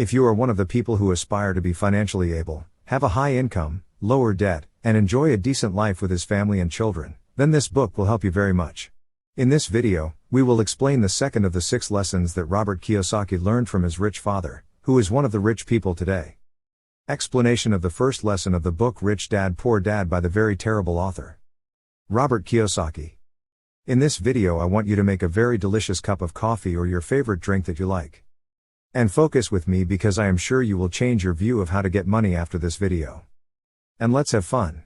If you are one of the people who aspire to be financially able, have a high income, lower debt, and enjoy a decent life with his family and children, then this book will help you very much. In this video, we will explain the second of the 6 lessons that Robert Kiyosaki learned from his rich father, who is one of the rich people today. Explanation of the first lesson of the book Rich Dad Poor Dad by the very terrible author, Robert Kiyosaki. In this video I want you to make a very delicious cup of coffee or your favorite drink that you like. And focus with me because I am sure you will change your view of how to get money after this video. And let's have fun.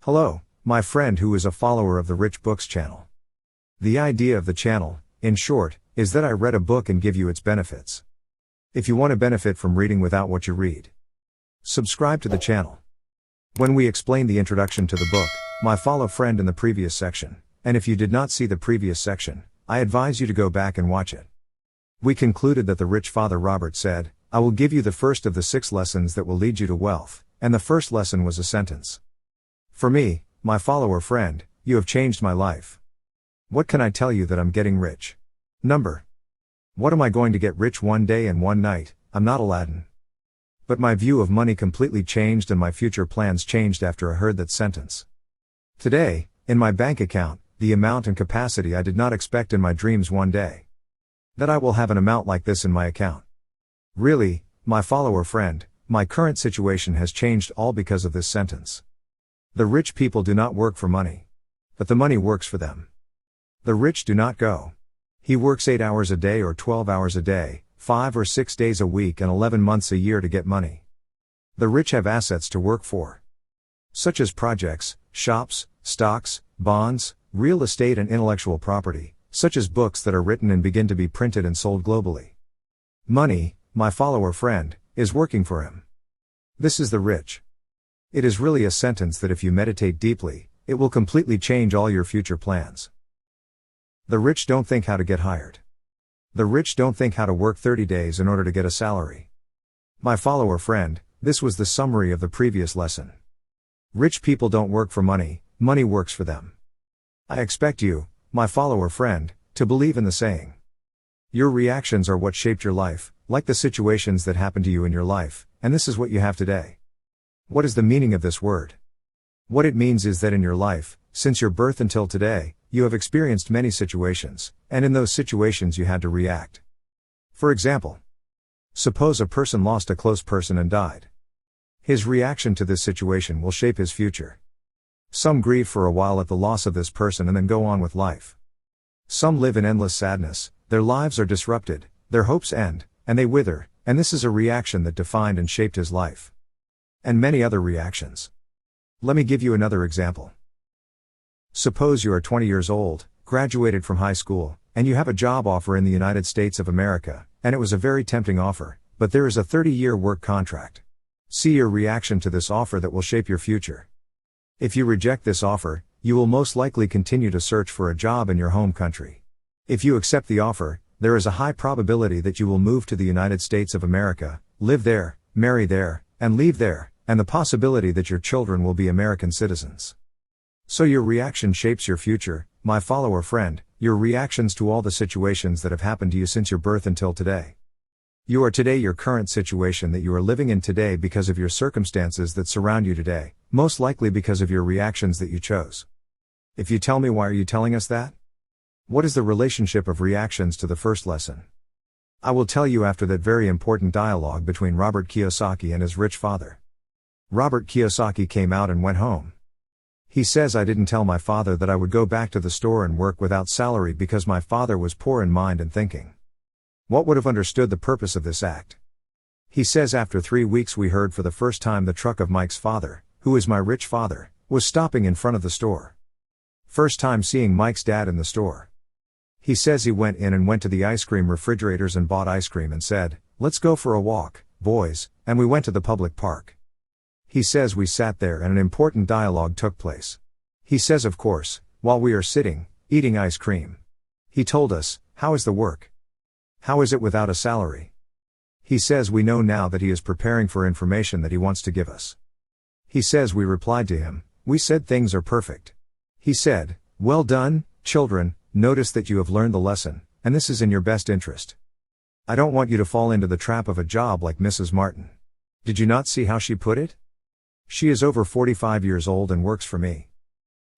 Hello, my friend who is a follower of the Rich Books channel. The idea of the channel, in short, is that I read a book and give you its benefits. If you want to benefit from reading without what you read, subscribe to the channel. When we explained the introduction to the book, my follow friend in the previous section, and if you did not see the previous section, I advise you to go back and watch it. We concluded that the rich father Robert said, "I will give you the first of the 6 lessons that will lead you to wealth," and the first lesson was a sentence. For me, my follower friend, you have changed my life. What can I tell you that I'm getting rich? Number. What am I going to get rich one day and one night? I'm not Aladdin. But my view of money completely changed and my future plans changed after I heard that sentence. Today, in my bank account, the amount and capacity I did not expect in my dreams one day. That I will have an amount like this in my account. Really, my follower friend, my current situation has changed all because of this sentence. The rich people do not work for money. But the money works for them. The rich do not go. He works 8 hours a day or 12 hours a day, 5 or 6 days a week and 11 months a year to get money. The rich have assets to work for, such as projects, shops, stocks, bonds, real estate and intellectual property, such as books that are written and begin to be printed and sold globally. Money, my follower friend, is working for him. This is the rich. It is really a sentence that if you meditate deeply, it will completely change all your future plans. The rich don't think how to get hired. The rich don't think how to work 30 days in order to get a salary. My follower friend, this was the summary of the previous lesson. Rich people don't work for money, money works for them. I expect you, my follower friend, to believe in the saying. Your reactions are what shaped your life, like the situations that happened to you in your life, and this is what you have today. What is the meaning of this word? What it means is that in your life, since your birth until today, you have experienced many situations, and in those situations you had to react. For example, suppose a person lost a close person and died. His reaction to this situation will shape his future. Some grieve for a while at the loss of this person and then go on with life. Some live in endless sadness, their lives are disrupted, their hopes end, and they wither, and this is a reaction that defined and shaped his life. And many other reactions. Let me give you another example. Suppose you are 20 years old, graduated from high school, and you have a job offer in the United States of America, and it was a very tempting offer, but there is a 30-year work contract. See your reaction to this offer that will shape your future. If you reject this offer, you will most likely continue to search for a job in your home country. If you accept the offer, there is a high probability that you will move to the United States of America, live there, marry there, and leave there, and the possibility that your children will be American citizens. So your reaction shapes your future, my follower friend, your reactions to all the situations that have happened to you since your birth until today. You are today your current situation that you are living in today because of your circumstances that surround you today, most likely because of your reactions that you chose. If you tell me why are you telling us that? What is the relationship of reactions to the first lesson? I will tell you after that very important dialogue between Robert Kiyosaki and his rich father. Robert Kiyosaki came out and went home. He says, "I didn't tell my father that I would go back to the store and work without salary because my father was poor in mind and thinking. What would have understood the purpose of this act?" He says, "After 3 weeks we heard for the first time the truck of Mike's father, who is my rich father, was stopping in front of the store. First time seeing Mike's dad in the store." He says he went in and went to the ice cream refrigerators and bought ice cream and said, "Let's go for a walk, boys," and we went to the public park. He says we sat there and an important dialogue took place. He says, of course, while we are sitting, eating ice cream. He told us, "How is the work? How is it without a salary?" He says we know now that he is preparing for information that he wants to give us. He says we replied to him, "We said things are perfect." He said, "Well done, children, notice that you have learned the lesson, and this is in your best interest." I don't want you to fall into the trap of a job like Mrs. Martin. Did you not see how she put it? She is over 45 years old and works for me.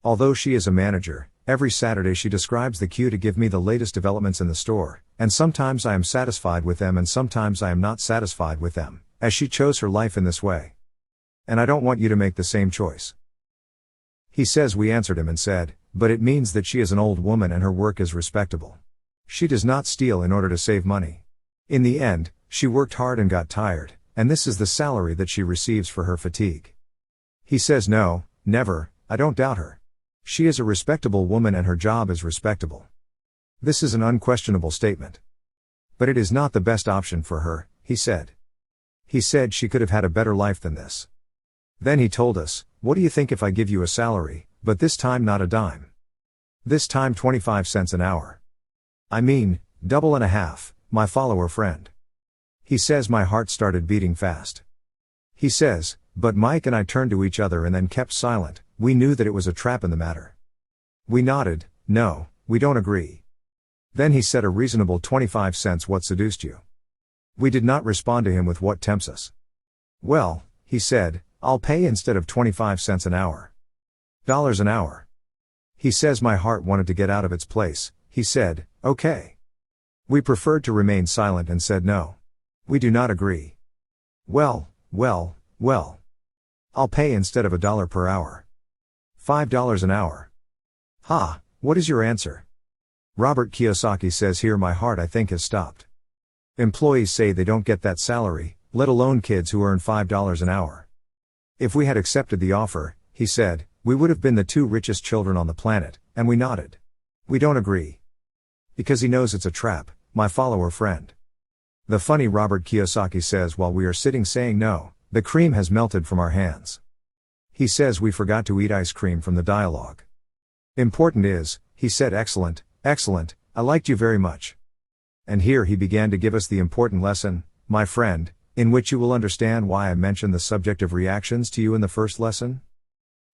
Although she is a manager, every Saturday she describes the queue to give me the latest developments in the store, and sometimes I am satisfied with them and sometimes I am not satisfied with them, as she chose her life in this way. And I don't want you to make the same choice. He says we answered him and said, but it means that she is an old woman and her work is respectable. She does not steal in order to save money. In the end, she worked hard and got tired, and this is the salary that she receives for her fatigue. He says no, never, I don't doubt her. She is a respectable woman and her job is respectable. This is an unquestionable statement. But it is not the best option for her, he said. He said she could have had a better life than this. Then he told us, what do you think if I give you a salary, but this time not a dime? This time 25 cents an hour. I mean, double and a half, my follower friend. He says my heart started beating fast. He says, but Mike and I turned to each other and then kept silent. We knew that it was a trap in the matter. We nodded, no, we don't agree. Then he said a reasonable 25 cents. What seduced you? We did not respond to him with what tempts us. Well, he said, I'll pay instead of 25 cents an hour. Dollars an hour. He says my heart wanted to get out of its place. He said, okay. We preferred to remain silent and said no. We do not agree. Well. I'll pay instead of $1 per hour. $5 an hour. Ha, what is your answer? Robert Kiyosaki says here my heart I think has stopped. Employees say they don't get that salary, let alone kids who earn $5 an hour. If we had accepted the offer, he said, we would have been the 2 richest children on the planet, and we nodded. We don't agree. Because he knows it's a trap, my follower friend. The funny Robert Kiyosaki says while we are sitting saying no, the cream has melted from our hands. He says we forgot to eat ice cream from the dialogue. Important is, he said excellent, I liked you very much. And here he began to give us the important lesson, my friend, in which you will understand why I mentioned the subject of reactions to you in the first lesson.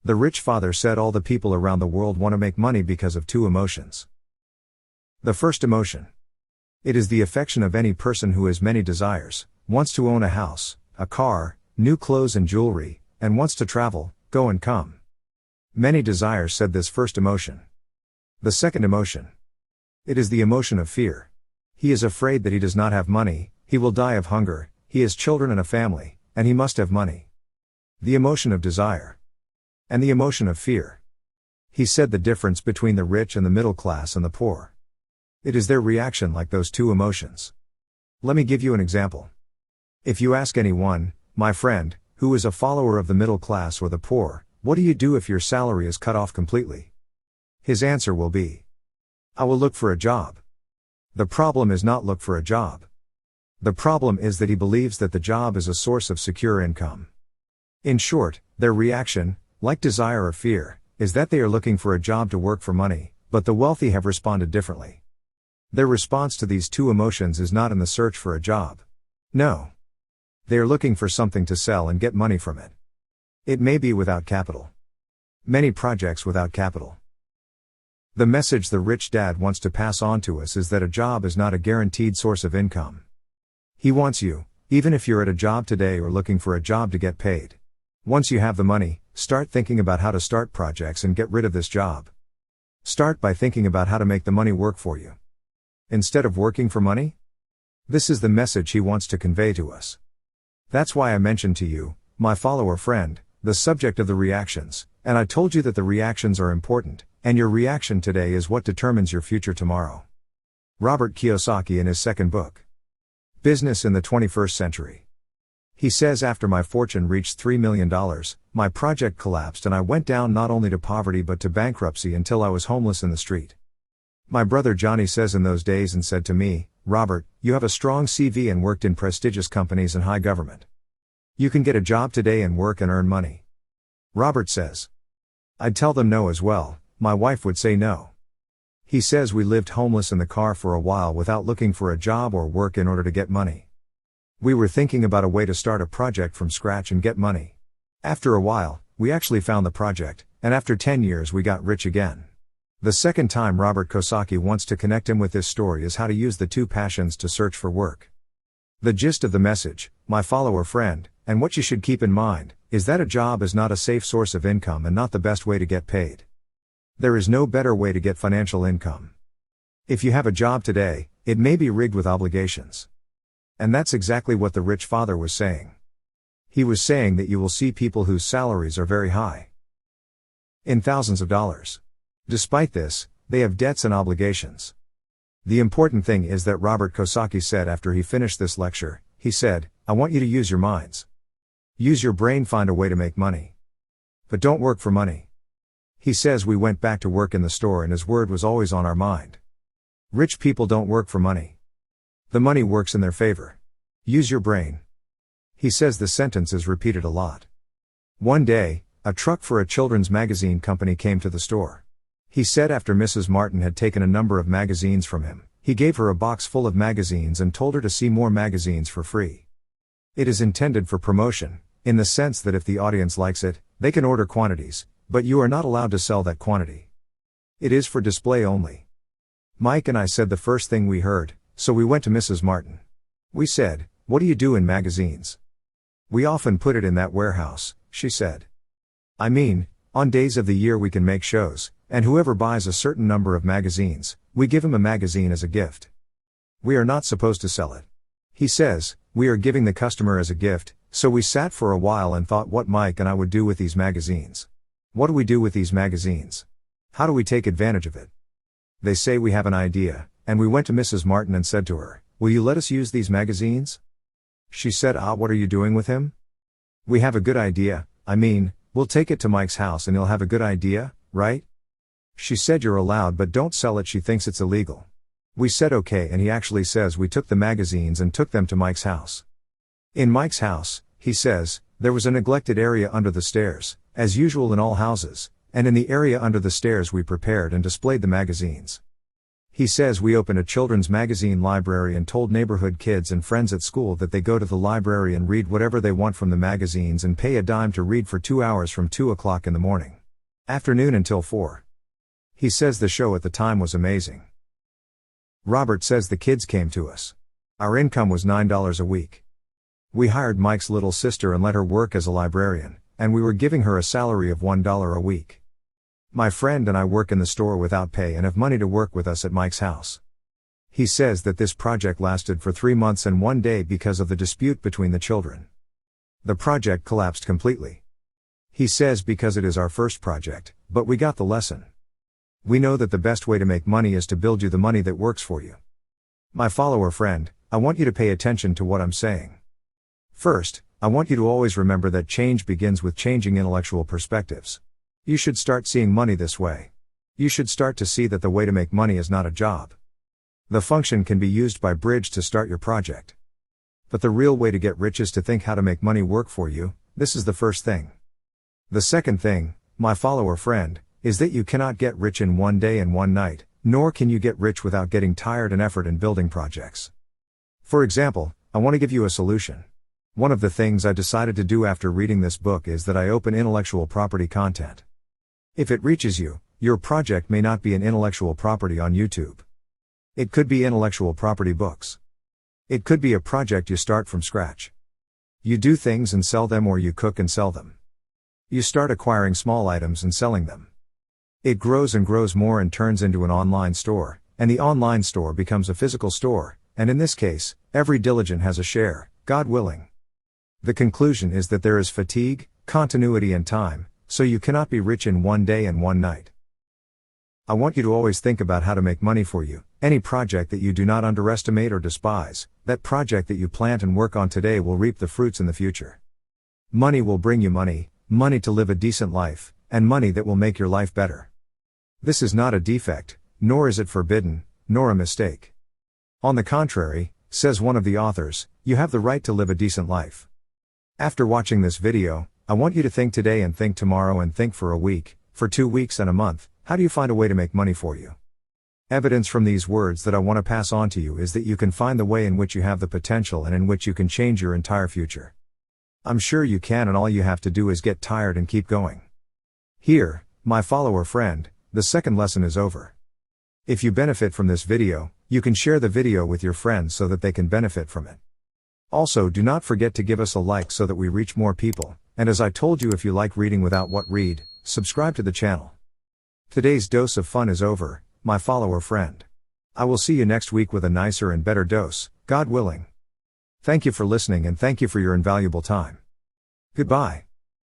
The rich father said all the people around the world want to make money because of 2 emotions. The first emotion. It is the affection of any person who has many desires, wants to own a house, a car, new clothes and jewelry, and wants to travel, go and come. Many desires, said this first emotion. The second emotion. It is the emotion of fear. He is afraid that he does not have money, he will die of hunger, he has children and a family, and he must have money. The emotion of desire. And the emotion of fear. He said the difference between the rich and the middle class and the poor. It is their reaction like those 2 emotions. Let me give you an example. If you ask anyone, my friend, who is a follower of the middle class or the poor, what do you do if your salary is cut off completely? His answer will be, I will look for a job. The problem is not look for a job. The problem is that he believes that the job is a source of secure income. In short, their reaction, like desire or fear, is that they are looking for a job to work for money, but the wealthy have responded differently. Their response to these 2 emotions is not in the search for a job. No. They are looking for something to sell and get money from it. It may be without capital. Many projects without capital. The message the rich dad wants to pass on to us is that a job is not a guaranteed source of income. He wants you, even if you're at a job today or looking for a job to get paid. Once you have the money, start thinking about how to start projects and get rid of this job. Start by thinking about how to make the money work for you. Instead of working for money? This is the message he wants to convey to us. That's why I mentioned to you, my follower friend, the subject of the reactions, and I told you that the reactions are important, and your reaction today is what determines your future tomorrow. Robert Kiyosaki in his second book, Business in the 21st Century. He says after my fortune reached $3 million, my project collapsed and I went down not only to poverty but to bankruptcy until I was homeless in the street. My brother Johnny says in those days and said to me, Robert, you have a strong CV and worked in prestigious companies and high government. You can get a job today and work and earn money. Robert says. I'd tell them no as well, my wife would say no. He says we lived homeless in the car for a while without looking for a job or work in order to get money. We were thinking about a way to start a project from scratch and get money. After a while, we actually found the project, and after 10 years we got rich again. The second time Robert Kiyosaki wants to connect him with this story is how to use the two passions to search for work. The gist of the message, my follower friend, and what you should keep in mind, is that a job is not a safe source of income and not the best way to get paid. There is no better way to get financial income. If you have a job today, it may be rigged with obligations. And that's exactly what the rich father was saying. He was saying that you will see people whose salaries are very high, in thousands of dollars. Despite this, they have debts and obligations. The important thing is that Robert Kiyosaki said after he finished this lecture, he said, I want you to use your minds. Use your brain, find a way to make money. But don't work for money. He says we went back to work in the store and his word was always on our mind. Rich people don't work for money. The money works in their favor. Use your brain. He says the sentence is repeated a lot. One day, a truck for a children's magazine company came to the store. He said after Mrs. Martin had taken a number of magazines from him, he gave her a box full of magazines and told her to see more magazines for free. It is intended for promotion, in the sense that if the audience likes it, they can order quantities, but you are not allowed to sell that quantity. It is for display only. Mike and I said the first thing we heard, so we went to Mrs. Martin. We said, what do you do in magazines? We often put it in that warehouse, she said. I mean, on days of the year we can make shows, and whoever buys a certain number of magazines, we give him a magazine as a gift. We are not supposed to sell it. He says, we are giving the customer as a gift, so we sat for a while and thought what Mike and I would do with these magazines. What do we do with these magazines? How do we take advantage of it? They say we have an idea, and we went to Mrs. Martin and said to her, will you let us use these magazines? She said, what are you doing with him? We have a good idea, I mean, we'll take it to Mike's house and he'll have a good idea, right? She said you're allowed but don't sell it, she thinks it's illegal. We said okay, and he actually says we took the magazines and took them to Mike's house. In Mike's house, he says, there was a neglected area under the stairs, as usual in all houses, and in the area under the stairs we prepared and displayed the magazines. He says we opened a children's magazine library and told neighborhood kids and friends at school that they go to the library and read whatever they want from the magazines and pay a dime to read for 2 hours from 2 o'clock in the morning. Afternoon until 4. He says the show at the time was amazing. Robert says the kids came to us. Our income was $9 a week. We hired Mike's little sister and let her work as a librarian, and we were giving her a salary of $1 a week. My friend and I work in the store without pay and have money to work with us at Mike's house. He says that this project lasted for 3 months and 1 day because of the dispute between the children. The project collapsed completely. He says because it is our first project, but we got the lesson. We know that the best way to make money is to build you the money that works for you. My follower friend, I want you to pay attention to what I'm saying. First, I want you to always remember that change begins with changing intellectual perspectives. You should start seeing money this way. You should start to see that the way to make money is not a job. The function can be used by bridge to start your project. But the real way to get rich is to think how to make money work for you. This is the first thing. The second thing, my follower friend, is that you cannot get rich in 1 day and 1 night, nor can you get rich without getting tired and effort in building projects. For example, I want to give you a solution. One of the things I decided to do after reading this book is that I open intellectual property content. If it reaches you, your project may not be an intellectual property on YouTube. It could be intellectual property books. It could be a project you start from scratch. You do things and sell them, or you cook and sell them. You start acquiring small items and selling them. It grows and grows more and turns into an online store, and the online store becomes a physical store, and in this case, every diligent has a share, God willing. The conclusion is that there is fatigue, continuity and time, so you cannot be rich in 1 day and 1 night. I want you to always think about how to make money for you. Any project that you do not underestimate or despise, that project that you plant and work on today will reap the fruits in the future. Money will bring you money, money to live a decent life, and money that will make your life better. This is not a defect, nor is it forbidden, nor a mistake. On the contrary, says one of the authors, you have the right to live a decent life. After watching this video, I want you to think today and think tomorrow and think for a week, for 2 weeks and a month, how do you find a way to make money for you? Evidence from these words that I want to pass on to you is that you can find the way in which you have the potential and in which you can change your entire future. I'm sure you can, and all you have to do is get tired and keep going. Here, my follower friend, the second lesson is over. If you benefit from this video, you can share the video with your friends so that they can benefit from it. Also, do not forget to give us a like so that we reach more people, and as I told you, if you like reading without what read, subscribe to the channel. Today's dose of fun is over, my follower friend. I will see you next week with a nicer and better dose, God willing. Thank you for listening and thank you for your invaluable time. Goodbye.